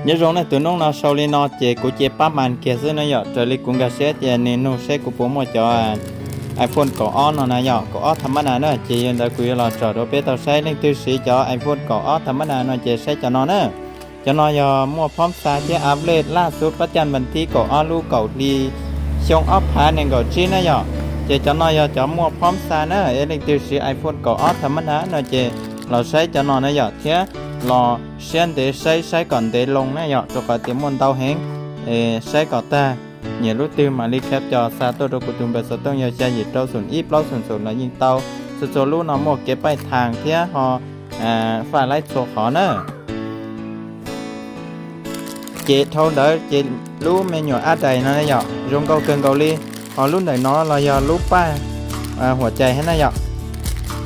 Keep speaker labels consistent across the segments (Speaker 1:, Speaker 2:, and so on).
Speaker 1: nhớ rồi này tụi nó sau lên nó chế của chế ba màn kia xưa nó giờ trở lại cũng cả xe chế nên nó sẽ của bố mua cho iPhone có on nó này giờ có on thầm mana nữa chế hiện tại quý là trở đồ bé tàu xe lên tư sĩ cho iPhone có on thầm mana nó chế sẽ cho nó nữa cho nó giờ mua phóng xa chế update ล่าสุดประจันบันที่ก็อ้อลูกเก่าดีช่องออฟพาเนี่ยก็ชี้นะยอเจจะน้อยจะมัวพร้อมซานะเอเล็กทริกไอโฟนก็ออฟธรรมดาเนาะเจเราใช้จะนอนนะยอเทียรอเชียนเดใช้ก่อนเดลงนะยอตัวก็เตรียมมันเตาแห้งใช้ก่อนตาเนี่ยรู้ตื่นมารีแคปจอซาตัวเรากุตุมเบสต้องยาใจหยิบเต้าส่วนอีเต้าส่วนแล้วยิงเต้าส่วนลูกน้องหมวกเก็บไปทางเทียหอฝ่ายไล่โซขอเนอะchị thâu đỡ chị lú mẹ nhỏ át đầy nó nhọ dùng câu cơn câu ly họ lúc này nó là do lú baหัวใจให้นะnhọ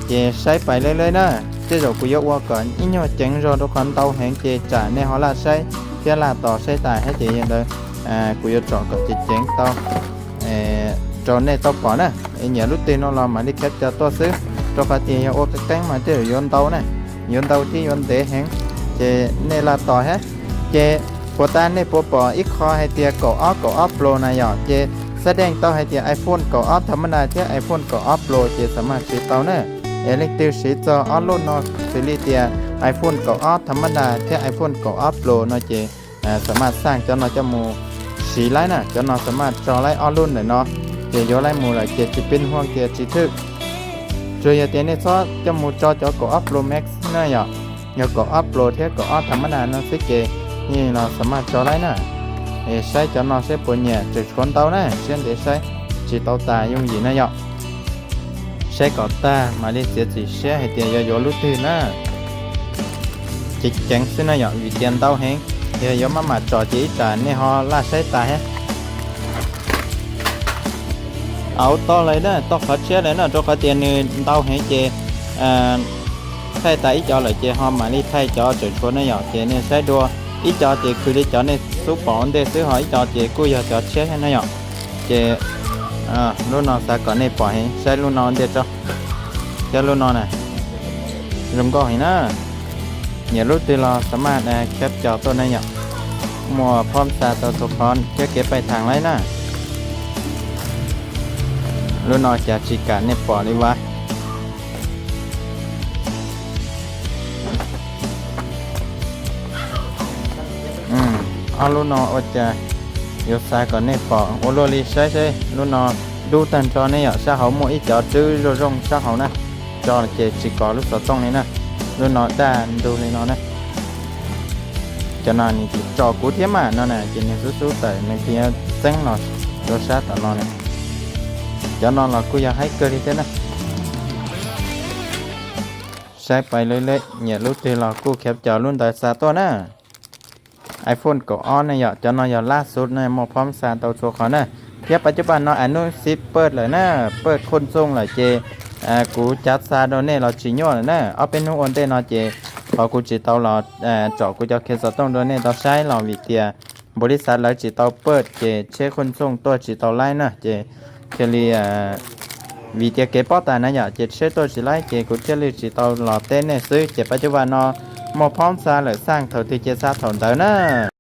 Speaker 1: chịใช้ไปเรื่อยๆนะchứ rồiกูยกว่าก่อนít nhau chẳng rồi đâu còn tàu hẹn chị trả nên họ làใช้เพื่อlàต่อใช้tàiให้chị hiện đâyกูยกchọnกับchị chẳng tàu cho nên tàu bỏ nè nhà lúc tiền nó là mà đi khép cho tôi xứ cho cả tiền ô cái cánh mà chứ rồi tàu này yon tàu thì yon để hẹn chị nên làต่อhết chịพอตาในปปอีกคอให้เตียก่ออฟโปรนะหยอเจแสดงต่อให้เตีย iPhone ก่ออฟธรรมดาเตีย iPhone ก่ออฟโปรเจสามารถซื้อเตาเนอะเอเล็กทริกสีจอออโลนอซีรีเตีย iPhone ก่ออฟธรรมดาเตีย iPhone ก่ออฟโปรเนาะเจสามารถสร้างจอเนาะจมูสีไลน่ะจอเนาะสามารถจอไลออรุ่นเลยเนาะเจยอไลมูละเจจะเป็นห่วงเตียจิทึกโดยเตียเนี่ยซอจมูจอก่ออฟโปรแม็กซ์เนาะหยอก่ออฟโปรเตียก่ออฟธรรมดาเนาะซิเจนี่เราสามารถจอได้นะใช้จอเราใช้ปุ่นเนี่ยจุดคนเตานะเช่นเดี๋ยวใช้จีเตาตายุ่งยีนะยอใช้ก่อตามาเรียกเสียจีเสียให้เตียยอรู้ตื่นนะจีแข็งซึ่งนะยอวิเตียนเตาแห้งเดี๋ยวยอมาจอจีจ่าเนี่ยฮอลาใช้ตาฮะเอาต่อเลยนะต่อขัดเชื้อเลยนะตัวขัดเตียนเนี่ยเตาแห้งเจthay tại cho lại chơi hôm mà đi thay cho chuyển số nó nhỏ chơi nên sẽ đua ít cho chị cứ đi cho nên số bọn để số hỏi cho chị cô giờ cho chết hay nó nhỏ chị lúc nào sẽ có này bỏ hết sẽ lúc nào để cho lúc nào này dùng có hình á nhiều lúc thì lo sớm mà khép cho tôi này nhỏ mùa phong xa tôi thuộc con chứ kế bài thằng lấy nè lúc nào chả chỉ cả này bỏ đi qua lúc nó ở nhà yêu sai còn này bỏ ô lô li sai lúc nó đu tần cho này ở sao hậu mỗi cho chứ rồi rong sao hậu nè cho là chỉ có lúc trong này nè lúc nó ta đu lên nó nè cho nên thì cho cú thế mà nó nè chỉ nên số tại nên thì tránh nó cho sát tại nó này cho nó là cú giờ hay cơ đi thế nè sai phải lấy nhẹ lúc thì là cú khép chờ luôn tại xa to nè iPhone ก็ออนเนี่ยจะนอยล่าสุดเนี่ยมอพร้อมสารเตาโชว์เขาเนี่ยเทียบปัจจุบันเนาะอนุสิเปิดเลยนะเปิดคนทรงเลยเจกูจัดซาโดนเนี่ยเราจีน่เลยนะเอาเป็นนุ่งอ่อนเต้เนาะเจพอกูจีเตาเราเจาะกูจะเคสต้องโดนเนี่ยเราใช้เราวิเตียบริษัทเราจีเตาเปิดเจเช็คคนทรงตัวจีเตาไล่นะเจเคลีวิเตียเก็บป้อตานะอย่าเจเช็คตัวจีไล่เจกูเชลีจีเตาหล่อเต้เนี่ยซื้อเจปัจจุบันเนาะมอพร้อมสารเลยสร้างเท่าที่เจซาถอนเตานะ